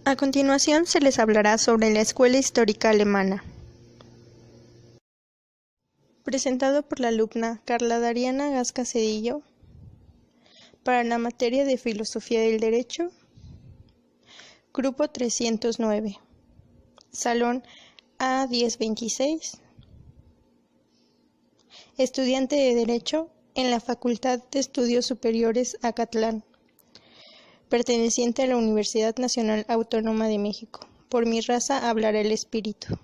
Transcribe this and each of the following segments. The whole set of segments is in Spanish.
A continuación se les hablará sobre la Escuela Histórica Alemana. Presentado por la alumna Carla Dariana Gasca Cedillo, para la materia de Filosofía del Derecho, Grupo 309, Salón A1026, estudiante de Derecho en la Facultad de Estudios Superiores Acatlán, perteneciente a la Universidad Nacional Autónoma de México. Por mi raza hablará el espíritu.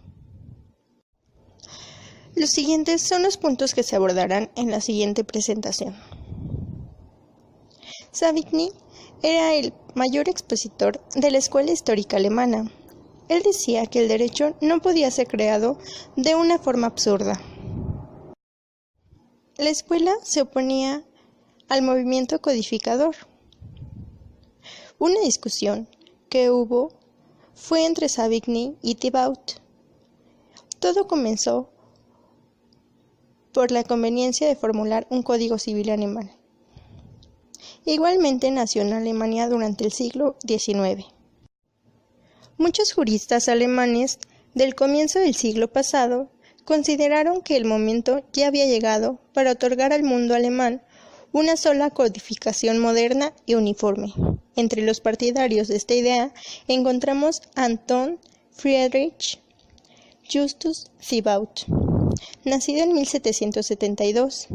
Los siguientes son los puntos que se abordarán en la siguiente presentación. Savigny era el mayor expositor de la escuela histórica alemana. Él decía que el derecho no podía ser creado de una forma absurda. La escuela se oponía al movimiento codificador. Una discusión que hubo fue entre Savigny y Thibaut. Todo comenzó por la conveniencia de formular un código civil alemán. Igualmente nació en Alemania durante el siglo XIX. Muchos juristas alemanes del comienzo del siglo pasado consideraron que el momento ya había llegado para otorgar al mundo alemán una sola codificación moderna y uniforme. Entre los partidarios de esta idea encontramos a Anton Friedrich Justus Thibaut, nacido en 1772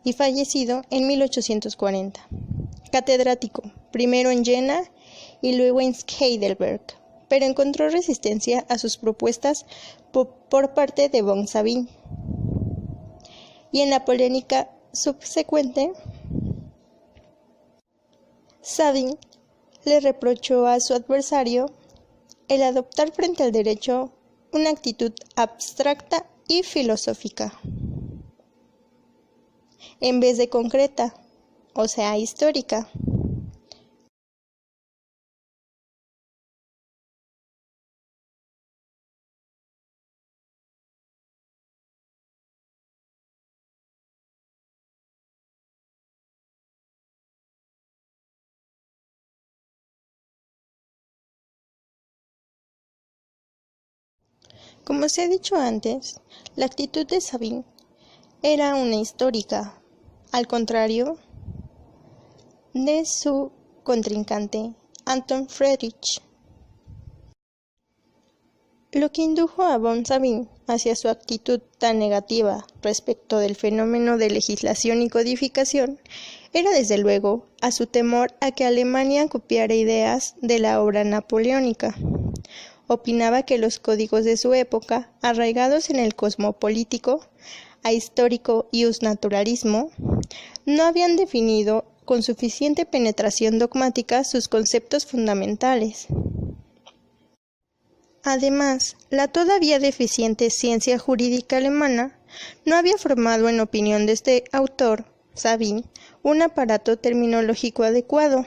y fallecido en 1840, catedrático, primero en Jena y luego en Heidelberg, pero encontró resistencia a sus propuestas por parte de von Sabin. Y en la polémica subsecuente, Sabin le reprochó a su adversario el adoptar frente al derecho una actitud abstracta y filosófica, en vez de concreta, o sea, histórica. Como se ha dicho antes, la actitud de Sabin era una histórica, al contrario de su contrincante Anton Friedrich. Lo que indujo a von Sabin hacia su actitud tan negativa respecto del fenómeno de legislación y codificación era desde luego a su temor a que Alemania copiara ideas de la obra napoleónica. Opinaba que los códigos de su época, arraigados en el cosmopolítico, ahistórico y usnaturalismo, no habían definido con suficiente penetración dogmática sus conceptos fundamentales. Además, la todavía deficiente ciencia jurídica alemana no había formado, en opinión de este autor, Sabin, un aparato terminológico adecuado.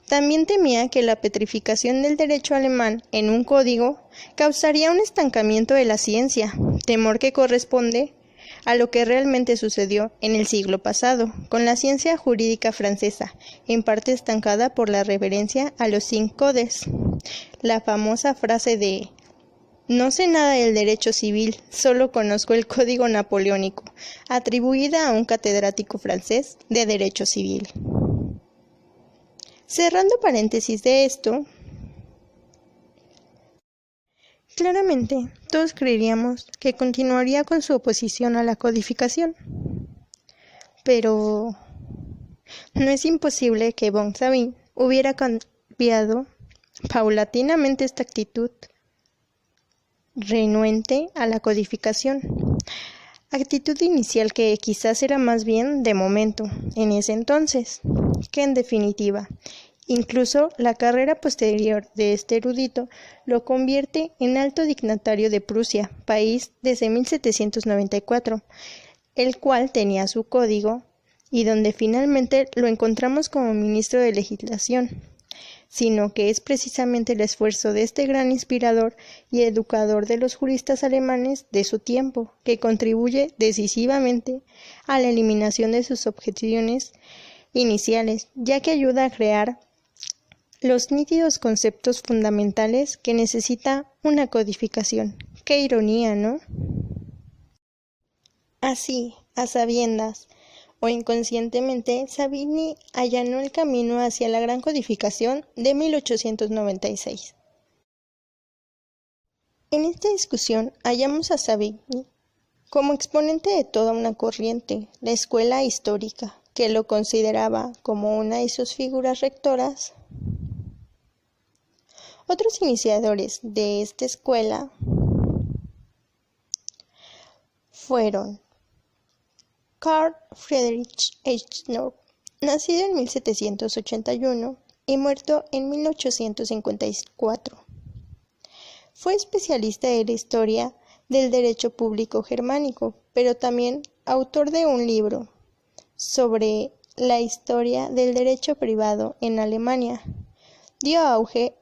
También temía que la petrificación del derecho alemán en un código causaría un estancamiento de la ciencia, temor que corresponde a lo que realmente sucedió en el siglo pasado, con la ciencia jurídica francesa, en parte estancada por la reverencia a los 5 codes. La famosa frase de "no sé nada del derecho civil, solo conozco el código napoleónico", atribuida a un catedrático francés de derecho civil. Cerrando paréntesis de esto, claramente todos creeríamos que continuaría con su oposición a la codificación, pero no es imposible que von Sabin hubiera cambiado paulatinamente esta actitud renuente a la codificación, actitud inicial que quizás era más bien de momento en ese entonces, que en definitiva. Incluso la carrera posterior de este erudito lo convierte en alto dignatario de Prusia, país desde 1794, el cual tenía su código y donde finalmente lo encontramos como ministro de legislación, sino que es precisamente el esfuerzo de este gran inspirador y educador de los juristas alemanes de su tiempo que contribuye decisivamente a la eliminación de sus objeciones iniciales, ya que ayuda a crear los nítidos conceptos fundamentales que necesita una codificación. ¡Qué ironía!, ¿no? Así, a sabiendas o inconscientemente, Savigny allanó el camino hacia la gran codificación de 1896. En esta discusión hallamos a Savigny como exponente de toda una corriente, la escuela histórica, que lo consideraba como una de sus figuras rectoras. Otros iniciadores de esta escuela fueron Carl Friedrich Eichner, nacido en 1781 y muerto en 1854. Fue especialista en la historia del derecho público germánico, pero también autor de un libro sobre la historia del derecho privado en Alemania. Dio auge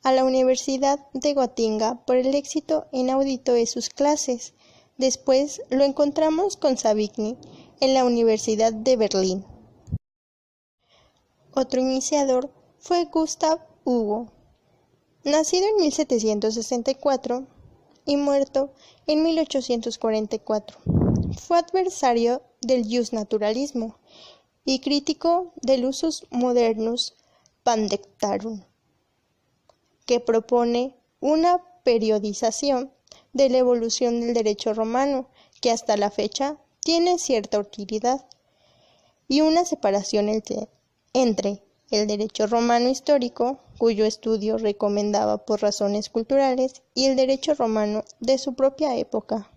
a la Universidad de Gotinga por el éxito inaudito de sus clases. Después lo encontramos con Savigny en la Universidad de Berlín. Otro iniciador fue Gustav Hugo, nacido en 1764 y muerto en 1844. Fue adversario del justnaturalismo y crítico del usus modernus pandectarum, que propone una periodización de la evolución del derecho romano, que hasta la fecha tiene cierta utilidad, y una separación entre el derecho romano histórico, cuyo estudio recomendaba por razones culturales, y el derecho romano de su propia época,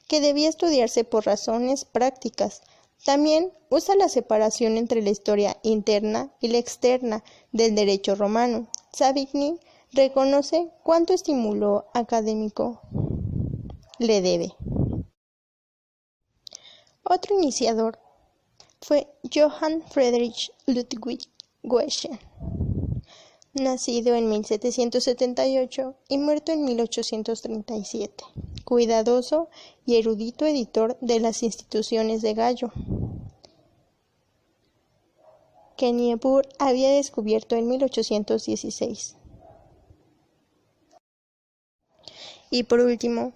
que debía estudiarse por razones prácticas. También usa la separación entre la historia interna y la externa del derecho romano. Savigny reconoce cuánto estímulo académico le debe. Otro iniciador fue Johann Friedrich Ludwig Goeschen, nacido en 1778 y muerto en 1837, cuidadoso y erudito editor de las Instituciones de Gallo, que Niebuhr había descubierto en 1816. Y por último,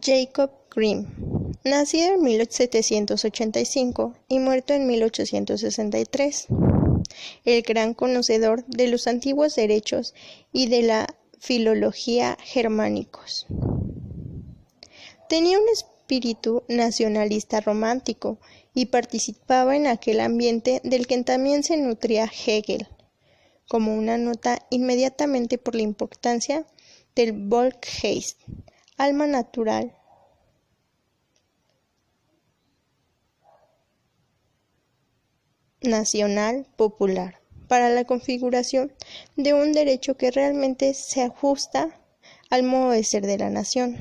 Jacob Grimm, nacido en 1785 y muerto en 1863, el gran conocedor de los antiguos derechos y de la filología germánicos. Tenía un espíritu nacionalista romántico y participaba en aquel ambiente del que también se nutría Hegel, como una nota inmediatamente por la importancia del Volksgeist, alma natural, nacional, popular, para la configuración de un derecho que realmente se ajusta al modo de ser de la nación.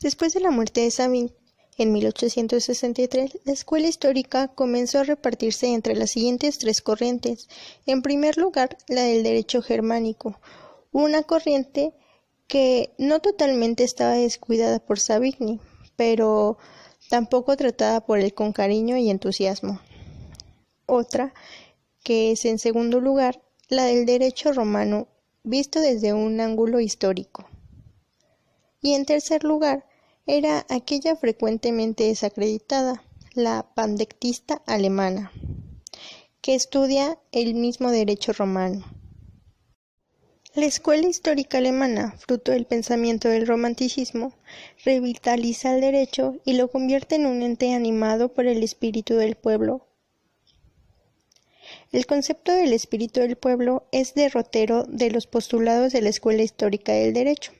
Después de la muerte de Savigny, en 1863, la escuela histórica comenzó a repartirse entre las siguientes tres corrientes. En primer lugar, la del derecho germánico, una corriente que no totalmente estaba descuidada por Savigny, pero tampoco tratada por él con cariño y entusiasmo. Otra, que es en segundo lugar, la del derecho romano, visto desde un ángulo histórico. Y en tercer lugar, era aquella frecuentemente desacreditada, la pandectista alemana, que estudia el mismo derecho romano. La escuela histórica alemana, fruto del pensamiento del romanticismo, revitaliza el derecho y lo convierte en un ente animado por el espíritu del pueblo. El concepto del espíritu del pueblo es derrotero de los postulados de la escuela histórica del derecho,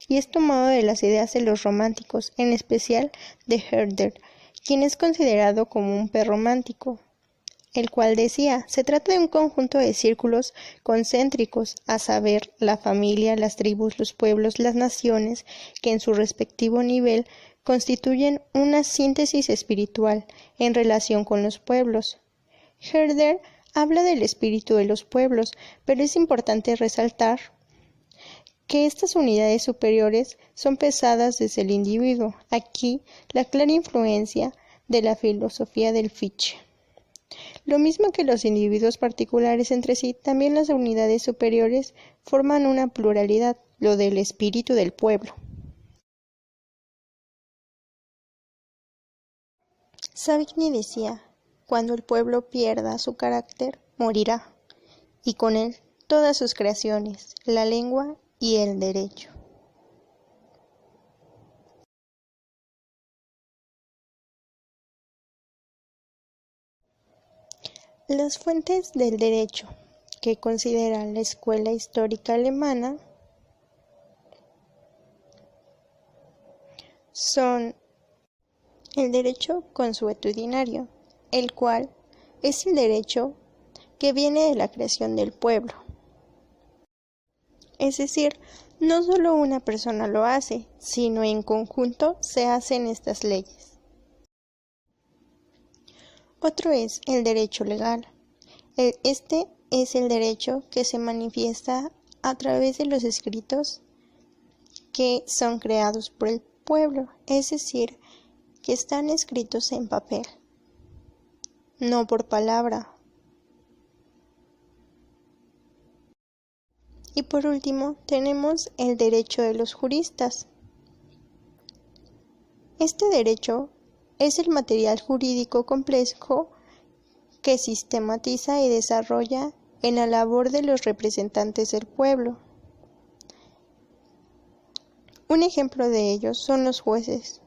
y es tomado de las ideas de los románticos, en especial de Herder, quien es considerado como un prerromántico, el cual decía: se trata de un conjunto de círculos concéntricos, a saber, la familia, las tribus, los pueblos, las naciones, que en su respectivo nivel constituyen una síntesis espiritual en relación con los pueblos. Herder habla del espíritu de los pueblos, pero es importante resaltar que estas unidades superiores son pesadas desde el individuo. Aquí, la clara influencia de la filosofía del Fichte. Lo mismo que los individuos particulares entre sí, también las unidades superiores forman una pluralidad, lo del espíritu del pueblo. Savigny decía, cuando el pueblo pierda su carácter, morirá, y con él todas sus creaciones, la lengua y el derecho. Las fuentes del derecho que considera la escuela histórica alemana son el derecho consuetudinario, el cual es el derecho que viene de la creación del pueblo. Es decir, no solo una persona lo hace, sino en conjunto se hacen estas leyes. Otro es el derecho legal. Este es el derecho que se manifiesta a través de los escritos que son creados por el pueblo, es decir, que están escritos en papel, no por palabra. Y por último, tenemos el derecho de los juristas. Este derecho es el material jurídico complejo que sistematiza y desarrolla en la labor de los representantes del pueblo. Un ejemplo de ellos son los jueces,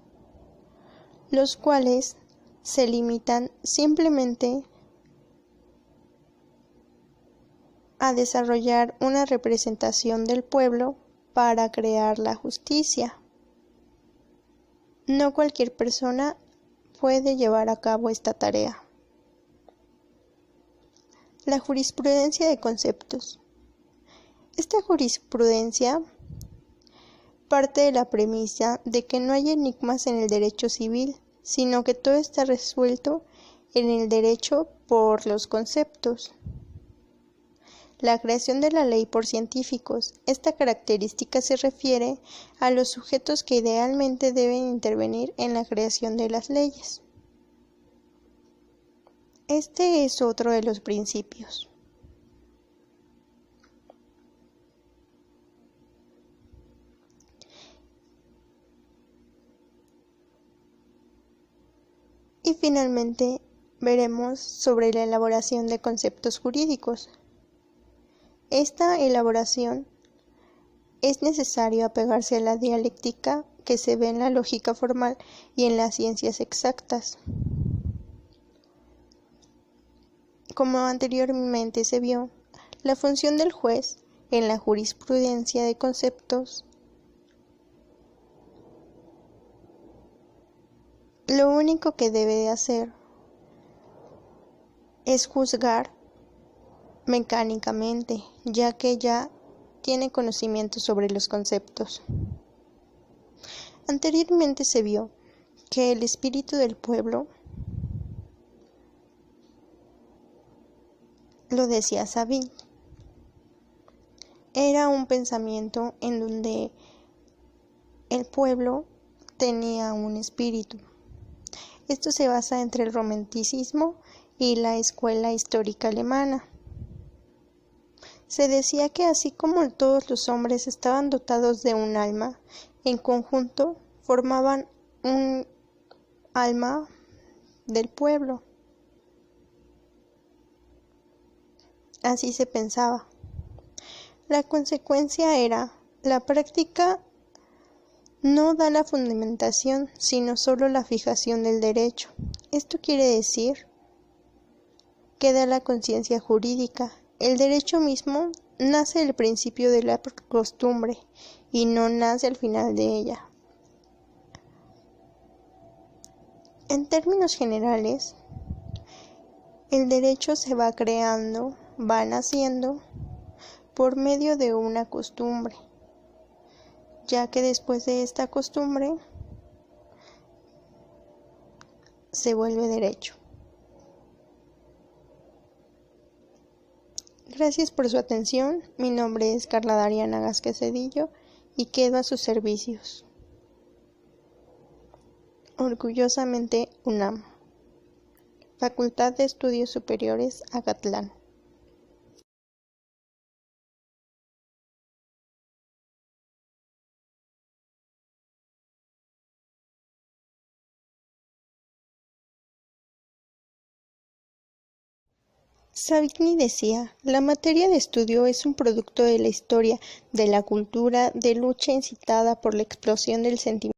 los cuales se limitan simplemente a desarrollar una representación del pueblo para crear la justicia. No cualquier persona puede llevar a cabo esta tarea. La jurisprudencia de conceptos. Esta jurisprudencia parte de la premisa de que no hay enigmas en el derecho civil, sino que todo está resuelto en el derecho por los conceptos. La creación de la ley por científicos. Esta característica se refiere a los sujetos que idealmente deben intervenir en la creación de las leyes. Este es otro de los principios. Y finalmente veremos sobre la elaboración de conceptos jurídicos. Esta elaboración es necesario apegarse a la dialéctica que se ve en la lógica formal y en las ciencias exactas. Como anteriormente se vio, la función del juez en la jurisprudencia de conceptos, lo único que debe de hacer es juzgar mecánicamente, ya que ya tiene conocimiento sobre los conceptos. Anteriormente se vio que el espíritu del pueblo, lo decía Savigny, era un pensamiento en donde el pueblo tenía un espíritu. Esto se basa entre el romanticismo y la escuela histórica alemana. Se decía que así como todos los hombres estaban dotados de un alma, en conjunto formaban un alma del pueblo. Así se pensaba. La consecuencia era, la práctica no da la fundamentación, sino solo la fijación del derecho. Esto quiere decir que da la conciencia jurídica. El derecho mismo nace del principio de la costumbre y no nace al final de ella. En términos generales, el derecho se va creando, va naciendo por medio de una costumbre, ya que después de esta costumbre se vuelve derecho. Gracias por su atención. Mi nombre es Carla Dariana Gázquez Cedillo y quedo a sus servicios. Orgullosamente UNAM. Facultad de Estudios Superiores, Agatlán. Savigny decía: la materia de estudio es un producto de la historia, de la cultura, de lucha incitada por la explosión del sentimiento